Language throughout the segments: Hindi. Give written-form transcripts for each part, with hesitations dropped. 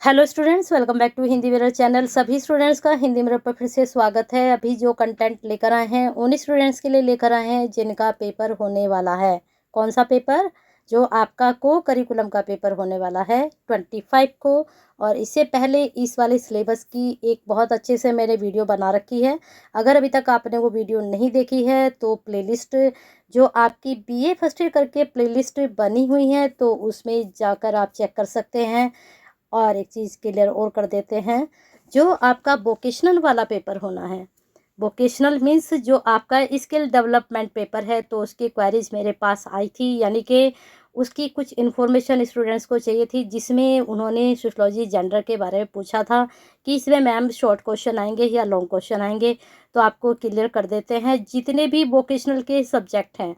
Hello students, welcome back to Hindi mirror channel. सभी स्टूडेंट्स का हिंदी मिरर पर फिर से स्वागत है। अभी जो कंटेंट लेकर आए हैं उन स्टूडेंट्स के लिए लेकर आए हैं जिनका पेपर होने वाला है। कौन सा पेपर? जो आपका को करिकुलम का पेपर होने वाला है 25 को। और इससे पहले इस वाले सिलेबस की एक बहुत अच्छे से मैंने वीडियो बना रखी है। अगर अभी तक आपने वो वीडियो नहीं देखी है तो प्लेलिस्ट जो आपकी बीए फर्स्ट ईयर करके प्लेलिस्ट बनी हुई है तो उसमें जाकर आप चेक कर सकते हैं। और एक चीज़ क्लियर और कर देते हैं, जो आपका वोकेशनल वाला पेपर होना है, वोकेशनल मीन्स जो आपका स्किल डेवलपमेंट पेपर है, तो उसकी क्वेरीज मेरे पास आई थी, यानी कि उसकी कुछ इन्फॉर्मेशन स्टूडेंट्स को चाहिए थी, जिसमें उन्होंने सोशलॉजी जेंडर के बारे में पूछा था कि इसमें मैम शॉर्ट क्वेश्चन आएंगे या लॉन्ग क्वेश्चन आएंगे। तो आपको क्लियर कर देते हैं, जितने भी वोकेशनल के सब्जेक्ट हैं,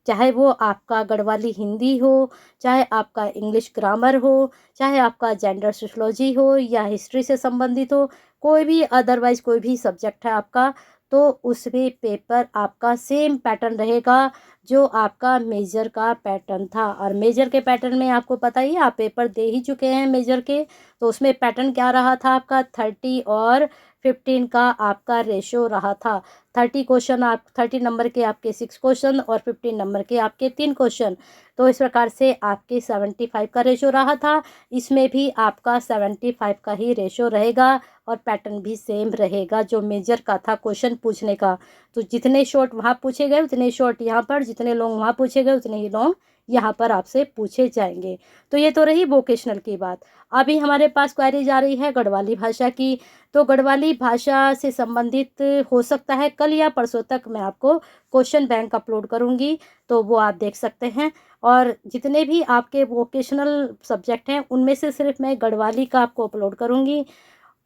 चाहे वो आपका गढ़वाली हिंदी हो, चाहे आपका इंग्लिश ग्रामर हो, चाहे आपका जेंडर सोशलॉजी हो या हिस्ट्री से संबंधित हो, कोई भी अदरवाइज कोई भी सब्जेक्ट है आपका, तो उसमें पेपर आपका सेम पैटर्न रहेगा जो आपका मेजर का पैटर्न था। और मेजर के पैटर्न में आपको पता ही है, आप पेपर दे ही चुके हैं मेजर के, तो उसमें पैटर्न क्या रहा था आपका 30 और 15 का आपका रेशो रहा था। 30 नंबर के आपके 6 क्वेश्चन और 15 नंबर के आपके 3 क्वेश्चन। तो इस प्रकार से आपके 75 का रेशो रहा था। इसमें भी आपका 75 का ही रेशो रहेगा और पैटर्न भी सेम रहेगा जो मेजर का था क्वेश्चन पूछने का। तो जितने शॉर्ट वहाँ पूछे गए उतने शॉर्ट यहाँ पर, जितने लॉन्ग वहाँ पूछे गए उतने ही लॉन्ग यहाँ पर आपसे पूछे जाएंगे। तो ये तो रही वोकेशनल की बात। अभी हमारे पास क्वेरी जा रही है गढ़वाली भाषा की। तो गढ़वाली भाषा से संबंधित हो सकता है कल या परसों तक मैं आपको क्वेश्चन बैंक अपलोड करूंगी, तो वो आप देख सकते हैं। और जितने भी आपके वोकेशनल सब्जेक्ट हैं उनमें से सिर्फ मैं गढ़वाली का आपको अपलोड करूंगी।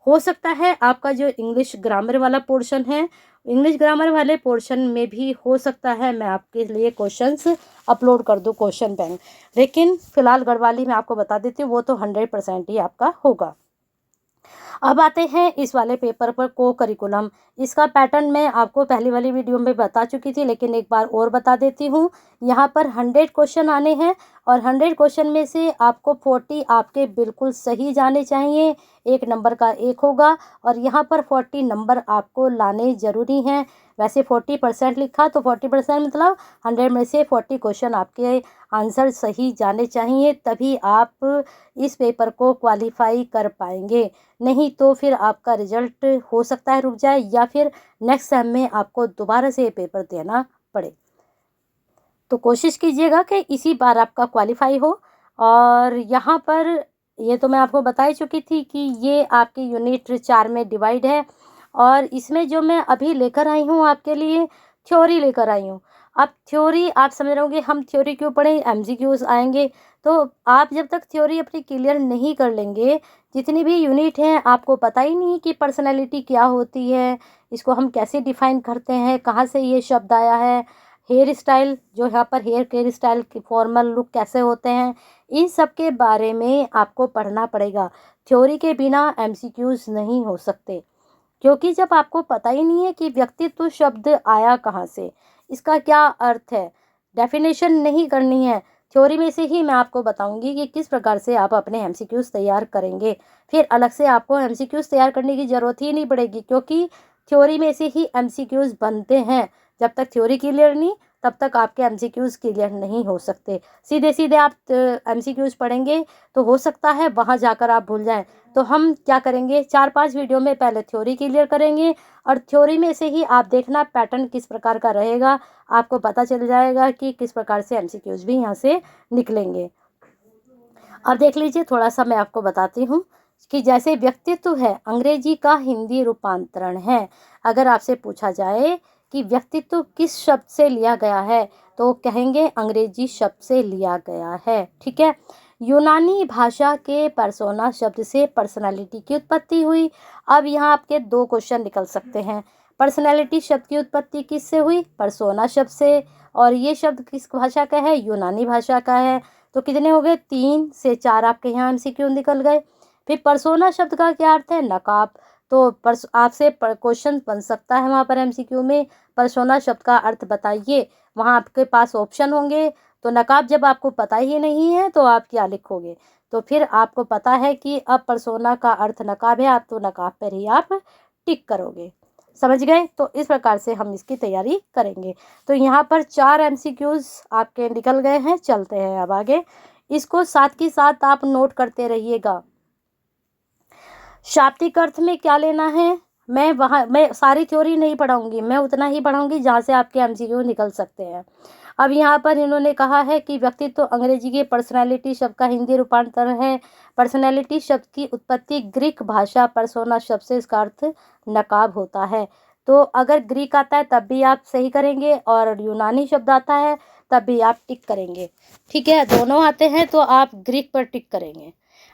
हो सकता है आपका जो इंग्लिश ग्रामर वाला पोर्शन है, इंग्लिश ग्रामर वाले पोर्शन में भी हो सकता है मैं आपके लिए क्वेश्चंस अपलोड कर दूं क्वेश्चन बैंक। लेकिन फिलहाल गढ़वाली मैं आपको बता देती हूँ, वो तो 100% ही आपका होगा। अब आते हैं इस वाले पेपर पर, को करिकुलम। इसका पैटर्न मैं आपको पहली वाली वीडियो में बता चुकी थी, लेकिन एक बार और बता देती हूँ। यहाँ पर 100 क्वेश्चन आने हैं और 100 क्वेश्चन में से आपको 40 आपके बिल्कुल सही जाने चाहिए, 1 नंबर का 1 होगा। और यहाँ पर 40 नंबर आपको लाने ज़रूरी हैं। वैसे 40% लिखा, तो 40% मतलब 100 में से 40 क्वेश्चन आपके आंसर सही जाने चाहिए, तभी आप इस पेपर को क्वालिफाई कर पाएंगे। नहीं तो फिर आपका रिजल्ट हो सकता है रुक जाए, या फिर नेक्स्ट सेम में आपको दोबारा से ये पेपर देना पड़े। तो कोशिश कीजिएगा कि इसी बार आपका क्वालिफाई हो। और यहाँ पर ये तो मैं आपको बता ही चुकी थी कि ये आपकी यूनिट 4 में डिवाइड है। और इसमें जो मैं अभी लेकर आई हूँ आपके लिए, थ्योरी लेकर आई हूँ। अब थ्योरी आप समझ रहे होंगे, हम थ्योरी क्यों पढ़ें, एमसीक्यूज आएंगे। तो आप जब तक थ्योरी अपनी क्लियर नहीं कर लेंगे, जितनी भी यूनिट हैं आपको पता ही नहीं कि पर्सनैलिटी क्या होती है, इसको हम कैसे डिफाइन करते हैं, कहाँ से ये शब्द आया है, हेयर स्टाइल, जो यहाँ पर हेयर केयर स्टाइल की फॉर्मल लुक कैसे होते हैं, इन सब के बारे में आपको पढ़ना पड़ेगा। थ्योरी के बिना एमसीक्यूज नहीं हो सकते, क्योंकि जब आपको पता ही नहीं है कि व्यक्तित्व शब्द आया कहाँ से, इसका क्या अर्थ है, डेफिनेशन नहीं करनी है, थ्योरी में से ही मैं आपको बताऊंगी कि किस प्रकार से आप अपने एमसीक्यूज तैयार करेंगे। फिर अलग से आपको एमसीक्यूज तैयार करने की ज़रूरत ही नहीं पड़ेगी, क्योंकि थ्योरी में से ही एमसीक्यूज बनते हैं। जब तक थ्योरी क्लियर नहीं, तब तक आपके एमसीक्यूज क्लियर नहीं हो सकते। सीधे सीधे आप एमसीक्यूज पढ़ेंगे तो हो सकता है वहाँ जाकर आप भूल जाएं। तो हम क्या करेंगे, 4-5 वीडियो में पहले थ्योरी क्लियर करेंगे, और थ्योरी में से ही आप देखना पैटर्न किस प्रकार का रहेगा, आपको पता चल जाएगा कि किस प्रकार से एमसीक्यूज भी यहाँ से निकलेंगे। अब देख लीजिए, थोड़ा सा मैं आपको बताती हूँ कि जैसे व्यक्तित्व है अंग्रेजी का हिंदी रूपांतरण है। अगर आपसे पूछा जाए कि व्यक्तित्व किस शब्द से लिया गया है, तो कहेंगे अंग्रेजी शब्द से लिया गया है। ठीक है। यूनानी भाषा के पर्सोना शब्द से पर्सनालिटी की उत्पत्ति हुई। अब यहाँ आपके 2 क्वेश्चन निकल सकते हैं। पर्सनालिटी शब्द की उत्पत्ति किससे हुई? पर्सोना शब्द से। और ये शब्द किस भाषा का है? यूनानी भाषा का है। तो कितने हो गए? 3 से 4 आपके यहाँ एमसीक्यू निकल गए। फिर पर्सोना शब्द का क्या अर्थ है? नकाब। तो आपसे क्वेश्चन बन सकता है वहाँ पर एमसीक्यू में, पर्सोना शब्द का अर्थ बताइए। वहाँ आपके पास ऑप्शन होंगे, तो नकाब जब आपको पता ही नहीं है तो आप क्या लिखोगे? तो फिर आपको पता है कि अब पर्सोना का अर्थ नकाब है, आप तो नकाब पर ही आप टिक करोगे। समझ गए? तो इस प्रकार से हम इसकी तैयारी करेंगे। तो यहाँ पर 4 MCQs आपके निकल गए हैं। चलते हैं अब आगे, इसको साथ के साथ आप नोट करते रहिएगा। शाब्दिक अर्थ में क्या लेना है, मैं सारी थ्योरी नहीं पढ़ाऊंगी, मैं उतना ही पढ़ाऊंगी जहाँ से आपके MCQ निकल सकते हैं। अब यहाँ पर इन्होंने कहा है कि व्यक्तित्व अंग्रेजी के पर्सनैलिटी शब्द का हिंदी रूपांतर है। पर्सनैलिटी शब्द की उत्पत्ति ग्रीक भाषा पर्सोना शब्द से, इसका अर्थ नकाब होता है। तो अगर ग्रीक आता है तब भी आप सही करेंगे, और यूनानी शब्द आता है तब भी आप टिक करेंगे। ठीक है, दोनों आते हैं तो आप ग्रीक पर टिक करेंगे।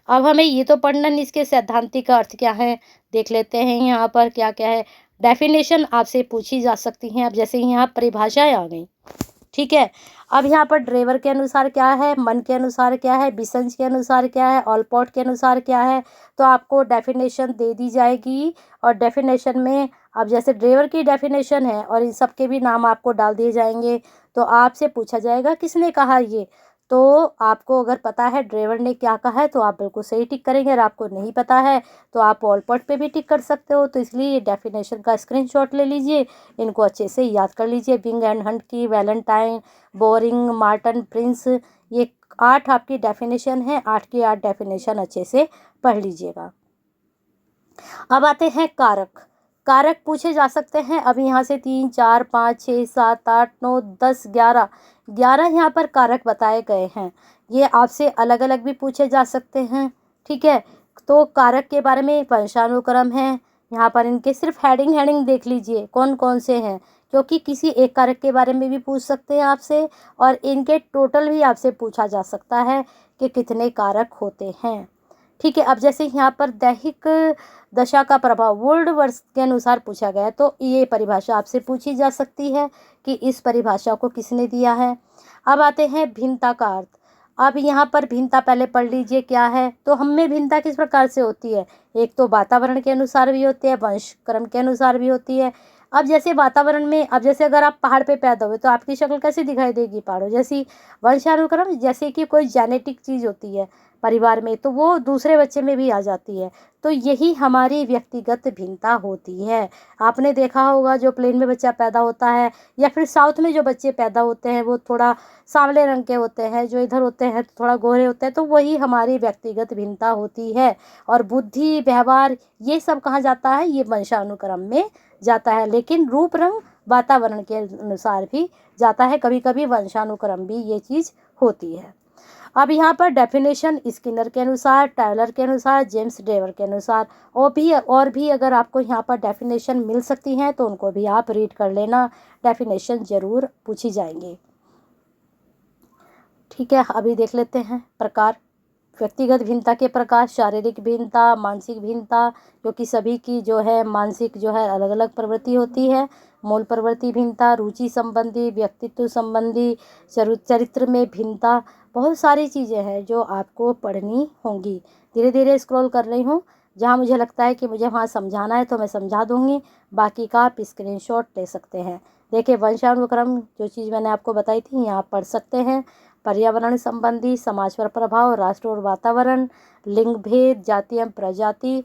अब हमें ये तो पढ़ना नहीं, इसके सैद्धांतिक अर्थ क्या है देख लेते हैं। यहाँ पर क्या क्या है, डेफिनेशन आपसे पूछी जा सकती हैं। अब जैसे यहाँ परिभाषाएं आ गई, ठीक है। अब यहाँ पर ड्रेवर के अनुसार क्या है, मन के अनुसार क्या है, बिसंज के अनुसार क्या है, ऑलपॉट के अनुसार क्या है, तो आपको डेफिनेशन दे दी जाएगी। और डेफिनेशन में अब जैसे ड्रेवर की डेफिनेशन है और इन सब के भी नाम आपको डाल दिए जाएंगे। तो आपसे पूछा जाएगा किसने कहा ये, तो आपको अगर पता है ड्राइवर ने क्या कहा है तो आप बिल्कुल सही टिक करेंगे। अगर आपको नहीं पता है तो आप ऑलपॉट पे भी टिक कर सकते हो। तो इसलिए ये डेफिनेशन का स्क्रीनशॉट ले लीजिए, इनको अच्छे से याद कर लीजिए। बिंग एंड हंट की, वैलेंटाइन, बोरिंग, मार्टन, प्रिंस, ये 8 आपकी डेफिनेशन है। 8 की 8 डेफिनेशन अच्छे से पढ़ लीजिएगा। अब आते हैं कारक। कारक पूछे जा सकते हैं। अब यहाँ से 3, 4, 5, 6, 7, 8, 9, 10, 11 यहाँ पर कारक बताए गए हैं। ये आपसे अलग अलग भी पूछे जा सकते हैं। ठीक है, तो कारक के बारे में वंशानुक्रम है यहाँ पर, इनके सिर्फ हेडिंग देख लीजिए कौन कौन से हैं, क्योंकि किसी एक कारक के बारे में भी पूछ सकते हैं आपसे, और इनके टोटल भी आपसे पूछा जा सकता है कि कितने कारक होते हैं। ठीक है, अब जैसे यहाँ पर दैहिक दशा का प्रभाव वर्ल्ड वर्ष के अनुसार पूछा गया, तो ये परिभाषा आपसे पूछी जा सकती है कि इस परिभाषा को किसने दिया है। अब आते हैं भिन्नता का अर्थ। अब यहाँ पर भिन्नता पहले पढ़ लीजिए क्या है। तो हम में भिन्नता किस प्रकार से होती है, एक तो वातावरण के अनुसार भी होती है, वंश क्रम के अनुसार भी होती है। अब जैसे वातावरण में, अब जैसे अगर आप पहाड़ पे पैदा हुए तो आपकी शक्ल कैसी दिखाई देगी, पहाड़ों जैसी। वंशानुक्रम, जैसे कि कोई जेनेटिक चीज़ होती है परिवार में, तो वो दूसरे बच्चे में भी आ जाती है। तो यही हमारी व्यक्तिगत भिन्नता होती है। आपने देखा होगा जो प्लेन में बच्चा पैदा होता है, या फिर साउथ में जो बच्चे पैदा होते हैं वो थोड़ा सांवले रंग के होते हैं, जो इधर होते हैं तो थोड़ा गोरे होते हैं, तो वही हमारी व्यक्तिगत भिन्नता होती है। और बुद्धि, व्यवहार, ये सब कहाँ जाता है, ये वंशानुक्रम में जाता है। लेकिन रूप रंग वातावरण के अनुसार भी जाता है, कभी कभी वंशानुक्रम भी ये चीज़ होती है। अब यहाँ पर डेफिनेशन स्किनर के अनुसार, टायलर के अनुसार, जेम्स ड्रेवर के अनुसार, और भी अगर आपको यहाँ पर डेफिनेशन मिल सकती हैं तो उनको भी आप रीड कर लेना, डेफिनेशन ज़रूर पूछी जाएंगी। ठीक है, अभी देख लेते हैं प्रकार। व्यक्तिगत भिन्नता के प्रकार, शारीरिक भिन्नता, मानसिक भिन्नता, क्योंकि सभी की जो है मानसिक जो है अलग अलग प्रवृत्ति होती है। मूल प्रवृत्ति भिन्नता, रुचि संबंधी, व्यक्तित्व संबंधी, चरित्र में भिन्नता, बहुत सारी चीज़ें हैं जो आपको पढ़नी होंगी। धीरे धीरे स्क्रॉल कर रही हूँ, जहाँ मुझे लगता है कि मुझे वहाँ समझाना है तो मैं समझा दूँगी, बाकी का आप स्क्रीनशॉट ले सकते हैं। देखिए, वंशानुक्रम जो चीज़ मैंने आपको बताई थी यहाँ पढ़ सकते हैं। पर्यावरण संबंधी, समाज पर प्रभाव, राष्ट्र और वातावरण, लिंग भेद, जाति एवं प्रजाति,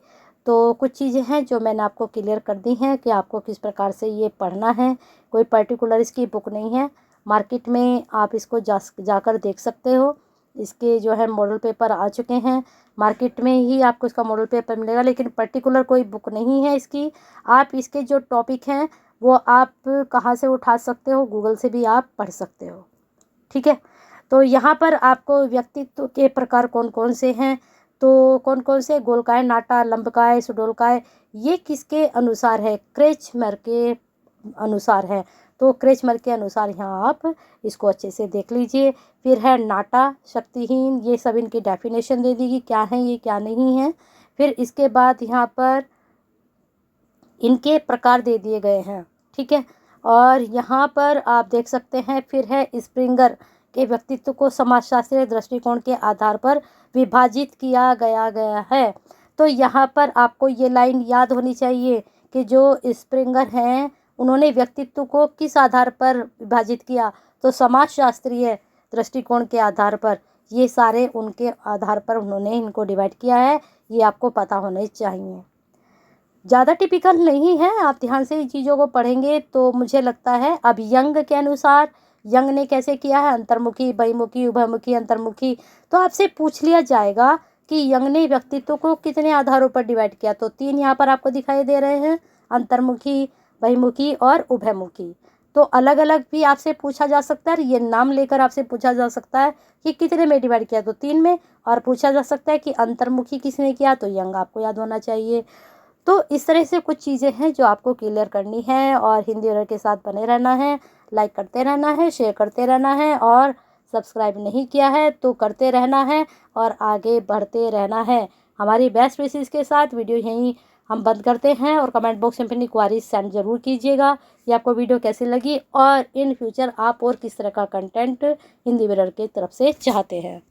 तो कुछ चीज़ें हैं जो मैंने आपको क्लियर कर दी हैं कि आपको किस प्रकार से ये पढ़ना है। कोई पर्टिकुलर इसकी बुक नहीं है, मार्केट में आप इसको जाकर देख सकते हो। इसके जो है मॉडल पेपर आ चुके हैं, मार्केट में ही आपको इसका मॉडल पेपर मिलेगा, लेकिन पर्टिकुलर कोई बुक नहीं है इसकी। आप इसके जो टॉपिक हैं वो आप कहाँ से उठा सकते हो, गूगल से भी आप पढ़ सकते हो। ठीक है, तो यहाँ पर आपको व्यक्तित्व के प्रकार कौन कौन से हैं, तो कौन कौन से, गोलकाय, नाटा, लंबकाय, सुडोलकाय, ये किसके अनुसार है, क्रेचमर के अनुसार है। तो क्रेचमर के अनुसार यहाँ आप इसको अच्छे से देख लीजिए। फिर है नाटा, शक्तिहीन, ये सब इनकी डेफिनेशन दे दी कि क्या है ये क्या नहीं है। फिर इसके बाद यहाँ पर इनके प्रकार दे दिए गए हैं। ठीक है, और यहाँ पर आप देख सकते हैं फिर है स्प्रिंगर के व्यक्तित्व को समाजशास्त्रीय दृष्टिकोण के आधार पर विभाजित किया गया है। तो यहाँ पर आपको ये लाइन याद होनी चाहिए कि जो स्प्रिंगर हैं उन्होंने व्यक्तित्व को किस आधार पर विभाजित किया, तो समाजशास्त्रीय दृष्टिकोण के आधार पर। ये सारे उनके आधार पर उन्होंने इनको डिवाइड किया है, ये आपको पता होने चाहिए। ज़्यादा टिपिकल नहीं है, आप ध्यान से इन चीज़ों को पढ़ेंगे तो मुझे लगता है। अब यंग के अनुसार यंग ने कैसे किया है, अंतर्मुखी, बहिमुखी, उभयमुखी, अंतर्मुखी, तो आपसे पूछ लिया जाएगा कि यंग ने व्यक्तित्व को कितने आधारों पर डिवाइड किया। तो 3 यहाँ पर आपको दिखाई दे रहे हैं, अंतर्मुखी, बहिमुखी और उभयमुखी। तो अलग अलग भी आपसे पूछा जा सकता है, ये नाम लेकर आपसे पूछा जा सकता है कि कितने में डिवाइड किया, तो 3 में। और पूछा जा सकता है कि अंतर्मुखी किसने किया, तो यंग आपको याद होना चाहिए। तो इस तरह से कुछ चीज़ें हैं जो आपको क्लियर करनी है, और हिंदी वर्ड के साथ बने रहना है, लाइक करते रहना है, शेयर करते रहना है, और सब्सक्राइब नहीं किया है तो करते रहना है और आगे बढ़ते रहना है। हमारी बेस्ट विशेज़ के साथ वीडियो यहीं हम बंद करते हैं, और कमेंट बॉक्स में अपनी क्वारीज सेंड जरूर कीजिएगा कि आपको वीडियो कैसी लगी और इन फ्यूचर आप और किस तरह का कंटेंट हिंदी मिरर की तरफ से चाहते हैं।